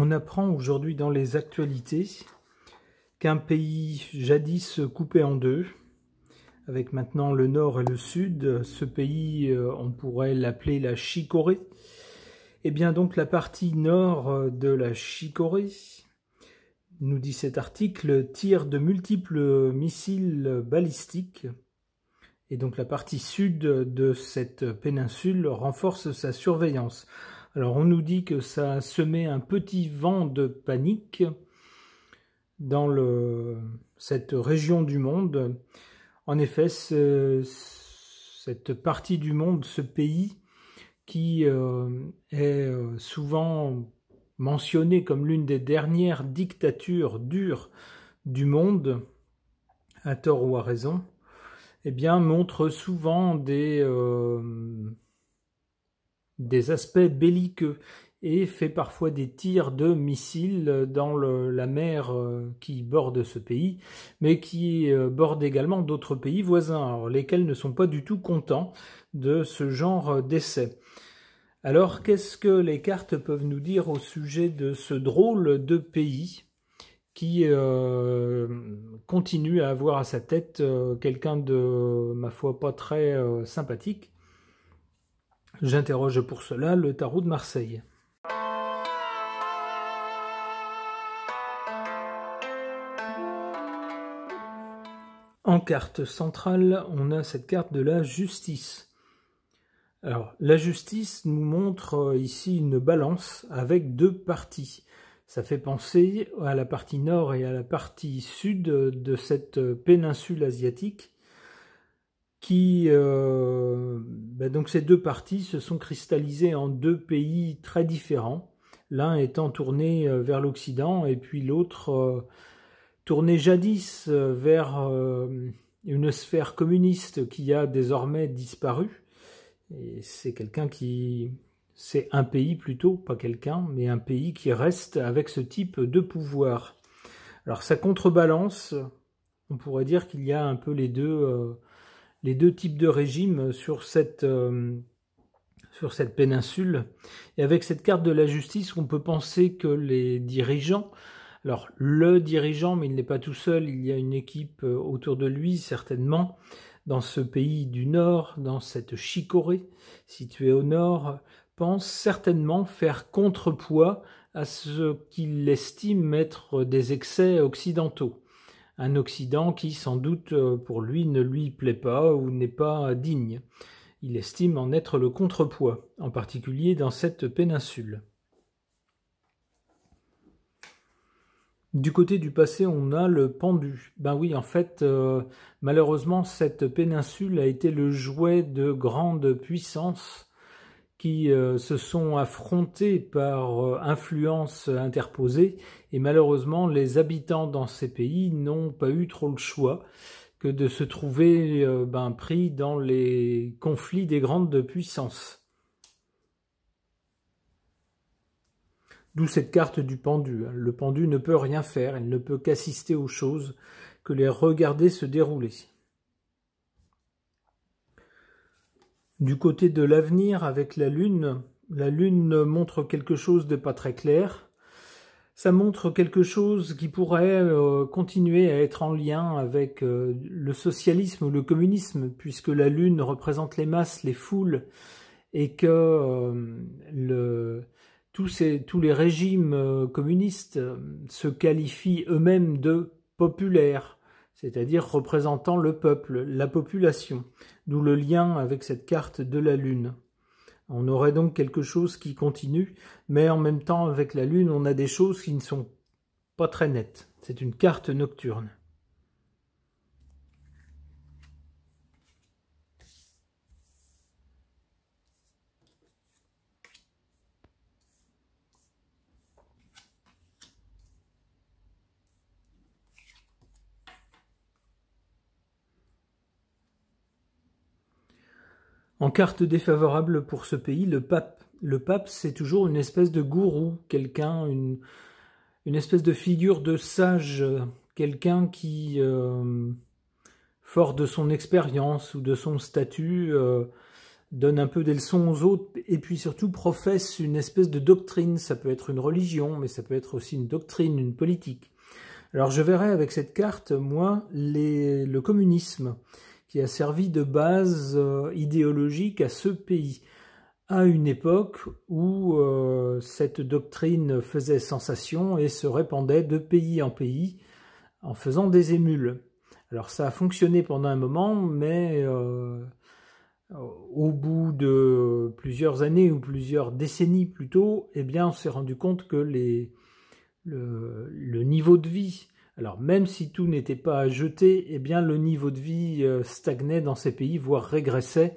On apprend aujourd'hui dans les actualités qu'un pays jadis coupé en deux, avec maintenant le nord et le sud, ce pays, on pourrait l'appeler la Chicorée. Et bien donc la partie nord de la Chicorée, nous dit cet article, tire de multiples missiles balistiques. Et donc la partie sud de cette péninsule renforce sa surveillance. Alors on nous dit que ça a semé un petit vent de panique dans cette région du monde. En effet, cette partie du monde, ce pays qui est souvent mentionné comme l'une des dernières dictatures dures du monde, à tort ou à raison, eh bien, montre souvent des aspects belliqueux et fait parfois des tirs de missiles dans la mer qui borde ce pays, mais qui borde également d'autres pays voisins, alors, lesquels ne sont pas du tout contents de ce genre d'essai. Alors, qu'est-ce que les cartes peuvent nous dire au sujet de ce drôle de pays qui continue à avoir à sa tête quelqu'un de, ma foi, pas très sympathique? J'interroge pour cela le tarot de Marseille. En carte centrale, on a cette carte de la justice. Alors, la justice nous montre ici une balance avec deux parties. Ça fait penser à la partie nord et à la partie sud de cette péninsule asiatique qui, donc ces deux parties se sont cristallisées en deux pays très différents, l'un étant tourné vers l'Occident et puis l'autre tourné jadis vers une sphère communiste qui a désormais disparu. Et c'est quelqu'un qui... C'est un pays plutôt, pas quelqu'un, mais un pays qui reste avec ce type de pouvoir. Alors ça contrebalance, on pourrait dire qu'il y a un peu les deux types de régimes sur cette péninsule. Et avec cette carte de la justice, on peut penser que les dirigeants, alors le dirigeant, mais il n'est pas tout seul, il y a une équipe autour de lui certainement, dans ce pays du Nord, dans cette Chicorée située au nord, pense certainement faire contrepoids à ce qu'il estime être des excès occidentaux. Un Occident qui, sans doute, pour lui, ne lui plaît pas ou n'est pas digne. Il estime en être le contrepoids, en particulier dans cette péninsule. Du côté du passé, on a le pendu. Ben oui, en fait, malheureusement, cette péninsule a été le jouet de grandes puissances qui se sont affrontés par influence interposée, et malheureusement les habitants dans ces pays n'ont pas eu trop le choix que de se trouver pris dans les conflits des grandes puissances. D'où cette carte du pendu. Le pendu ne peut rien faire, il ne peut qu'assister aux choses, que les regarder se dérouler. Du côté de l'avenir, avec la Lune montre quelque chose de pas très clair. Ça montre quelque chose qui pourrait continuer à être en lien avec le socialisme ou le communisme, puisque la Lune représente les masses, les foules, et que tous les régimes communistes se qualifient eux-mêmes de populaires, c'est-à-dire représentant le peuple, la population, d'où le lien avec cette carte de la Lune. On aurait donc quelque chose qui continue, mais en même temps, avec la Lune, on a des choses qui ne sont pas très nettes. C'est une carte nocturne. En carte défavorable pour ce pays, le pape. Le pape, c'est toujours une espèce de gourou, quelqu'un, une espèce de figure de sage, quelqu'un qui, fort de son expérience ou de son statut, donne un peu des leçons aux autres, et puis surtout professe une espèce de doctrine. Ça peut être une religion, mais ça peut être aussi une doctrine, une politique. Alors je verrai avec cette carte, moi, le communisme, qui a servi de base idéologique à ce pays, à une époque où cette doctrine faisait sensation et se répandait de pays en pays en faisant des émules. Alors ça a fonctionné pendant un moment, mais au bout de plusieurs années ou plusieurs décennies plutôt, eh bien on s'est rendu compte que le niveau de vie, alors même si tout n'était pas à jeter, eh bien le niveau de vie stagnait dans ces pays, voire régressait,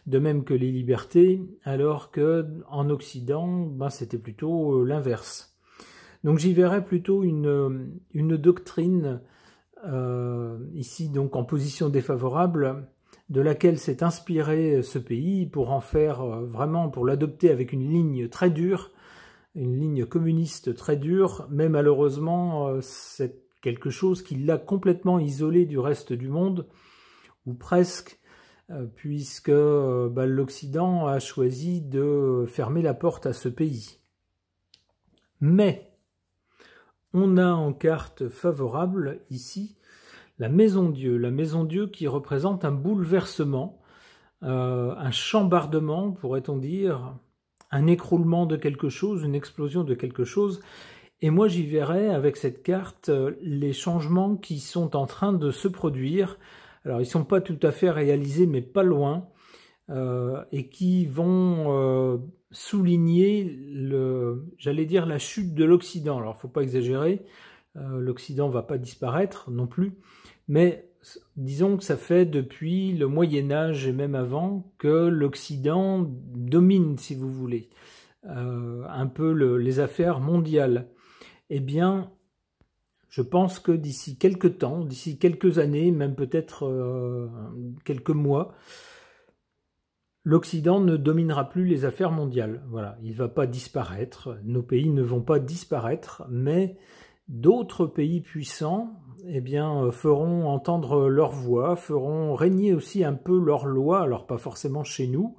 de même que les libertés, alors qu'en Occident, ben, c'était plutôt l'inverse. Donc j'y verrais plutôt une doctrine, ici donc en position défavorable, de laquelle s'est inspiré ce pays pour en faire vraiment, pour l'adopter avec une ligne très dure, une ligne communiste très dure, mais malheureusement c'est quelque chose qui l'a complètement isolé du reste du monde, ou presque, puisque l'Occident a choisi de fermer la porte à ce pays. Mais on a en carte favorable ici la Maison Dieu qui représente un bouleversement, un chambardement, pourrait-on dire, un écroulement de quelque chose, une explosion de quelque chose. Et moi j'y verrai avec cette carte les changements qui sont en train de se produire. Alors ils ne sont pas tout à fait réalisés, mais pas loin, et qui vont souligner, j'allais dire, la chute de l'Occident. Alors il ne faut pas exagérer, l'Occident ne va pas disparaître non plus, mais disons que ça fait depuis le Moyen-Âge et même avant que l'Occident domine, si vous voulez, un peu les affaires mondiales. Eh bien, je pense que d'ici quelques temps, d'ici quelques années, même peut-être quelques mois, l'Occident ne dominera plus les affaires mondiales. Voilà, il ne va pas disparaître, nos pays ne vont pas disparaître, mais d'autres pays puissants, eh bien, feront entendre leur voix, feront régner aussi un peu leurs lois, alors pas forcément chez nous,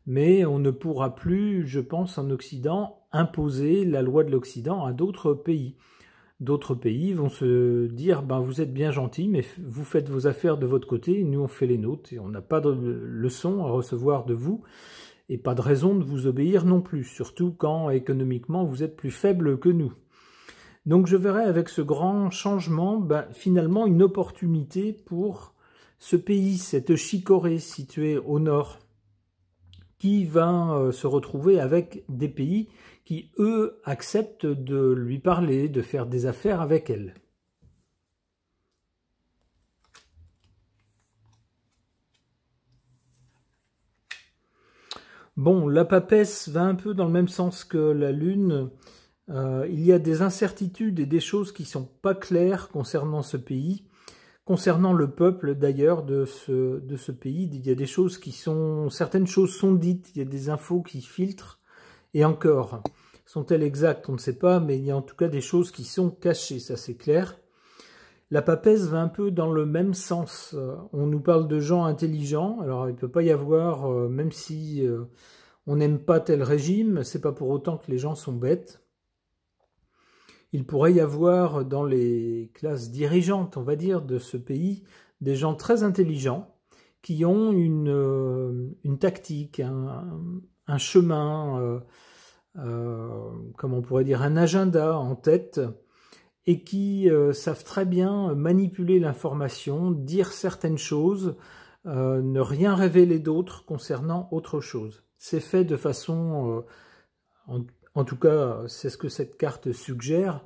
mais on ne pourra plus, je pense, en Occident, imposer la loi de l'Occident à d'autres pays. D'autres pays vont se dire, ben, vous êtes bien gentils, mais vous faites vos affaires de votre côté, nous on fait les nôtres, et on n'a pas de leçons à recevoir de vous, et pas de raison de vous obéir non plus, surtout quand économiquement vous êtes plus faible que nous. Donc je verrai avec ce grand changement, finalement une opportunité pour ce pays, cette chicorée située au nord, qui va se retrouver avec des pays qui, eux, acceptent de lui parler, de faire des affaires avec elle. Bon, la papesse va un peu dans le même sens que la lune. Il y a des incertitudes et des choses qui ne sont pas claires concernant ce pays. Concernant le peuple d'ailleurs de ce pays, il y a des choses qui sont... Certaines choses sont dites, il y a des infos qui filtrent, et encore, sont-elles exactes? On ne sait pas, mais il y a en tout cas des choses qui sont cachées, ça c'est clair. La papesse va un peu dans le même sens. On nous parle de gens intelligents, alors il ne peut pas y avoir, même si on n'aime pas tel régime, c'est pas pour autant que les gens sont bêtes. Il pourrait y avoir dans les classes dirigeantes, on va dire, de ce pays, des gens très intelligents qui ont une tactique, un chemin, comment on pourrait dire, un agenda en tête, et qui savent très bien manipuler l'information, dire certaines choses, ne rien révéler d'autre concernant autre chose. C'est fait de façon... En tout cas, c'est ce que cette carte suggère,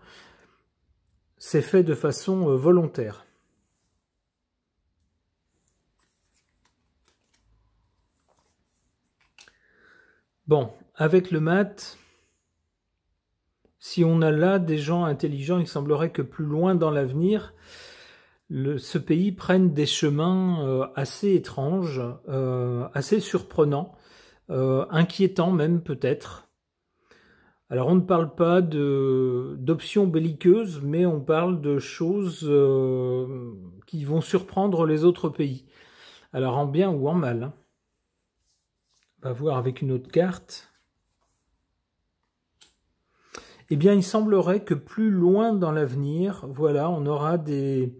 c'est fait de façon volontaire. Bon, avec le mat, si on a là des gens intelligents, il semblerait que plus loin dans l'avenir, ce pays prenne des chemins assez étranges, assez surprenants, inquiétants même peut-être. Alors on ne parle pas d'options belliqueuses, mais on parle de choses qui vont surprendre les autres pays. Alors en bien ou en mal, hein. On va voir avec une autre carte. Eh bien, il semblerait que plus loin dans l'avenir, voilà, on aura des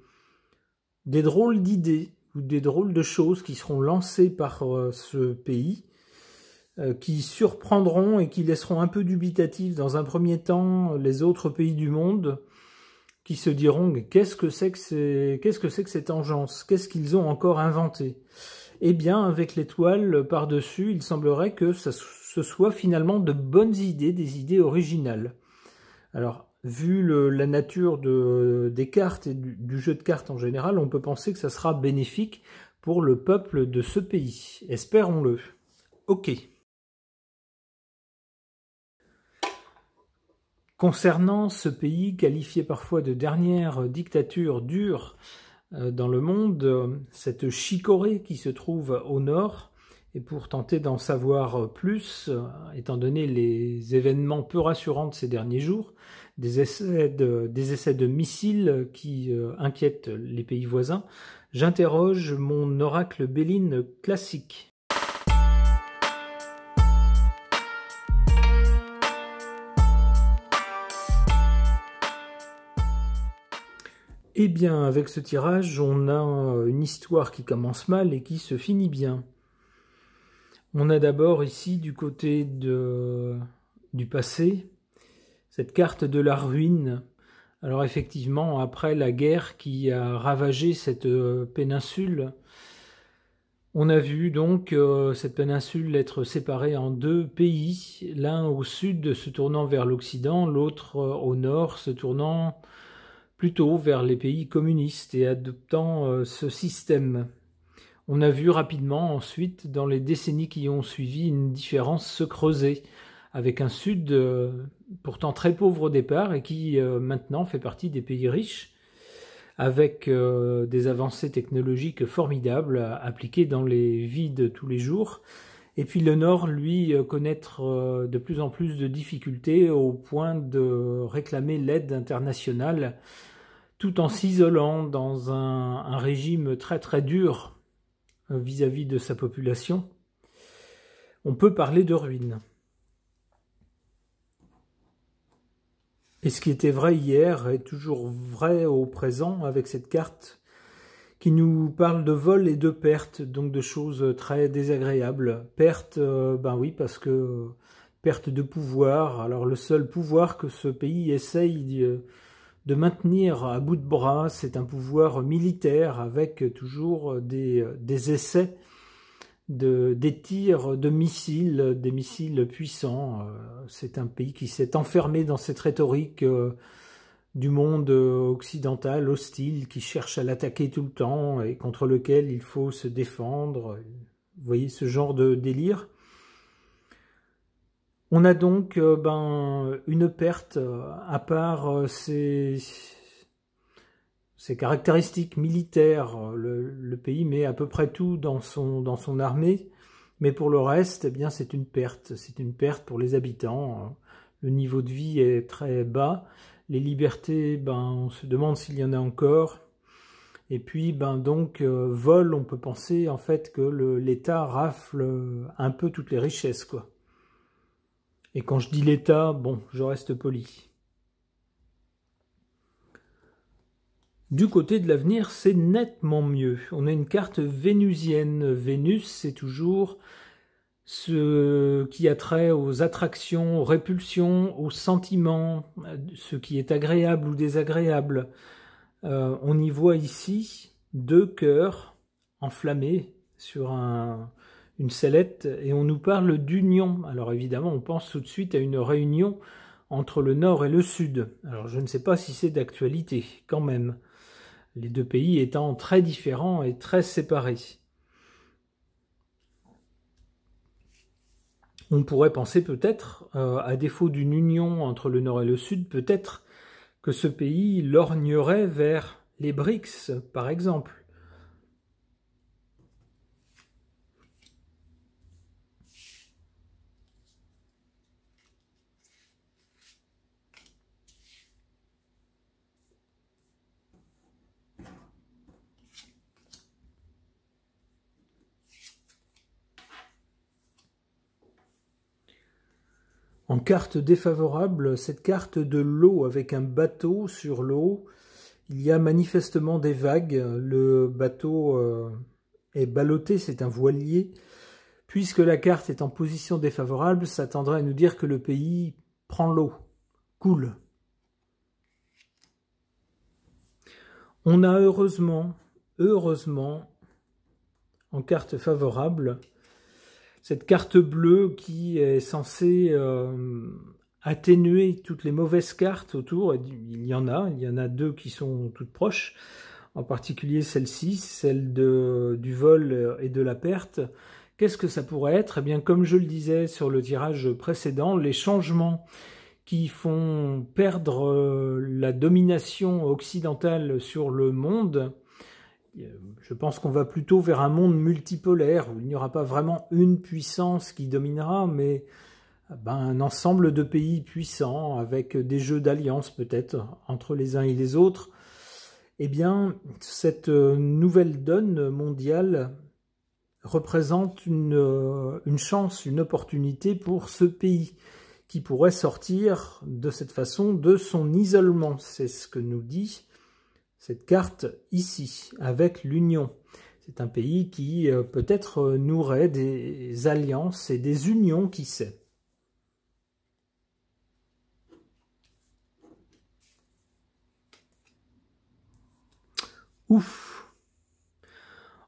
drôles d'idées ou des drôles de choses qui seront lancées par ce pays, qui surprendront et qui laisseront un peu dubitatifs dans un premier temps les autres pays du monde, qui se diront qu'est-ce que c'est que cette engeance, qu'est-ce qu'ils ont encore inventé. Eh bien, avec l'étoile par-dessus, il semblerait que ce soit finalement de bonnes idées, des idées originales. Alors, vu la nature des cartes et du jeu de cartes en général, on peut penser que ça sera bénéfique pour le peuple de ce pays. Espérons-le. Ok. Concernant ce pays qualifié parfois de dernière dictature dure dans le monde, cette Chicorée qui se trouve au nord, et pour tenter d'en savoir plus, étant donné les événements peu rassurants de ces derniers jours, des essais de missiles qui inquiètent les pays voisins, j'interroge mon oracle Béline classique. Eh bien, avec ce tirage, on a une histoire qui commence mal et qui se finit bien. On a d'abord ici, du côté du passé, cette carte de la ruine. Alors effectivement, après la guerre qui a ravagé cette péninsule, on a vu donc cette péninsule être séparée en deux pays, l'un au sud se tournant vers l'Occident, l'autre au nord se tournant plutôt vers les pays communistes et adoptant ce système. On a vu rapidement ensuite, dans les décennies qui ont suivi, une différence se creuser, avec un sud pourtant très pauvre au départ et qui maintenant fait partie des pays riches, avec des avancées technologiques formidables appliquées dans les vies de tous les jours. Et puis le Nord, lui, connaître de plus en plus de difficultés au point de réclamer l'aide internationale, tout en s'isolant dans un régime très très dur vis-à-vis de sa population. On peut parler de ruine. Et ce qui était vrai hier est toujours vrai au présent avec cette carte qui nous parle de vol et de perte, donc de choses très désagréables. Perte, ben oui, parce que perte de pouvoir. Alors le seul pouvoir que ce pays essaye de maintenir à bout de bras, c'est un pouvoir militaire avec toujours des essais, des tirs de missiles, des missiles puissants. C'est un pays qui s'est enfermé dans cette rhétorique du monde occidental hostile, qui cherche à l'attaquer tout le temps et contre lequel il faut se défendre. Vous voyez ce genre de délire. On a donc une perte à part ses caractéristiques militaires. Le pays met à peu près tout dans son armée, mais pour le reste, eh bien, c'est une perte. C'est une perte pour les habitants. Le niveau de vie est très bas. Les libertés, on se demande s'il y en a encore. Et puis, vol, on peut penser en fait que l'État rafle un peu toutes les richesses, quoi. Et quand je dis l'État, bon, je reste poli. Du côté de l'avenir, c'est nettement mieux. On a une carte vénusienne. Vénus, c'est toujours ce qui a trait aux attractions, aux répulsions, aux sentiments, ce qui est agréable ou désagréable. On y voit ici deux cœurs enflammés sur une sellette et on nous parle d'union. Alors évidemment, on pense tout de suite à une réunion entre le nord et le sud. Alors je ne sais pas si c'est d'actualité, quand même. Les deux pays étant très différents et très séparés. On pourrait penser peut-être, à défaut d'une union entre le nord et le sud, peut-être que ce pays lorgnerait vers les BRICS, par exemple. En carte défavorable, cette carte de l'eau avec un bateau sur l'eau, il y a manifestement des vagues. Le bateau est ballotté, c'est un voilier. Puisque la carte est en position défavorable, ça tendrait à nous dire que le pays prend l'eau, coule. On a heureusement, en carte favorable, cette carte bleue qui est censée atténuer toutes les mauvaises cartes autour. Il y en a deux qui sont toutes proches, en particulier celle-ci, celle du vol et de la perte. Qu'est-ce que ça pourrait être? Eh bien, comme je le disais sur le tirage précédent, les changements qui font perdre la domination occidentale sur le monde, je pense qu'on va plutôt vers un monde multipolaire, où il n'y aura pas vraiment une puissance qui dominera, mais un ensemble de pays puissants, avec des jeux d'alliance peut-être, entre les uns et les autres. Eh bien, cette nouvelle donne mondiale représente une chance, une opportunité pour ce pays, qui pourrait sortir de cette façon de son isolement. C'est ce que nous dit cette carte ici, avec l'Union. C'est un pays qui peut-être nouerait des alliances et des unions, qui sait. Ouf!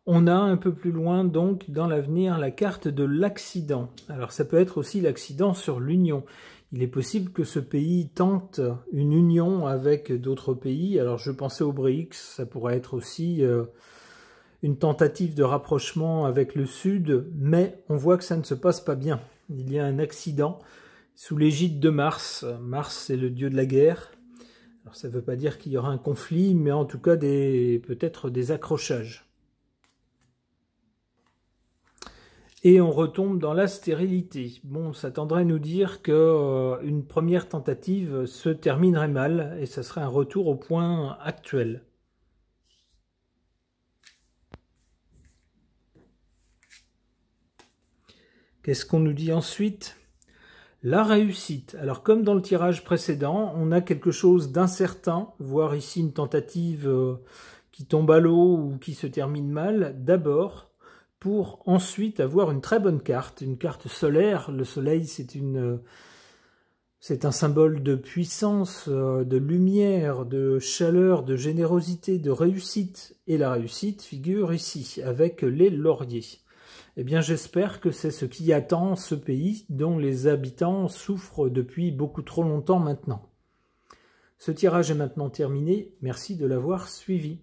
On a un peu plus loin, donc, dans l'avenir, la carte de l'accident. Alors, ça peut être aussi l'accident sur l'union. Il est possible que ce pays tente une union avec d'autres pays. Alors, je pensais au BRICS, ça pourrait être aussi une tentative de rapprochement avec le Sud, mais on voit que ça ne se passe pas bien. Il y a un accident sous l'égide de Mars. Mars, c'est le dieu de la guerre. Alors, ça ne veut pas dire qu'il y aura un conflit, mais en tout cas, peut-être des accrochages. Et on retombe dans la stérilité. Bon, ça tendrait à nous dire qu'une première tentative se terminerait mal, et ça serait un retour au point actuel. Qu'est-ce qu'on nous dit ensuite? La réussite. Alors, comme dans le tirage précédent, on a quelque chose d'incertain, voire ici une tentative qui tombe à l'eau ou qui se termine mal, d'abord, pour ensuite avoir une très bonne carte, une carte solaire. Le soleil, c'est un symbole de puissance, de lumière, de chaleur, de générosité, de réussite. Et la réussite figure ici, avec les lauriers. Eh bien, j'espère que c'est ce qui attend ce pays dont les habitants souffrent depuis beaucoup trop longtemps maintenant. Ce tirage est maintenant terminé. Merci de l'avoir suivi.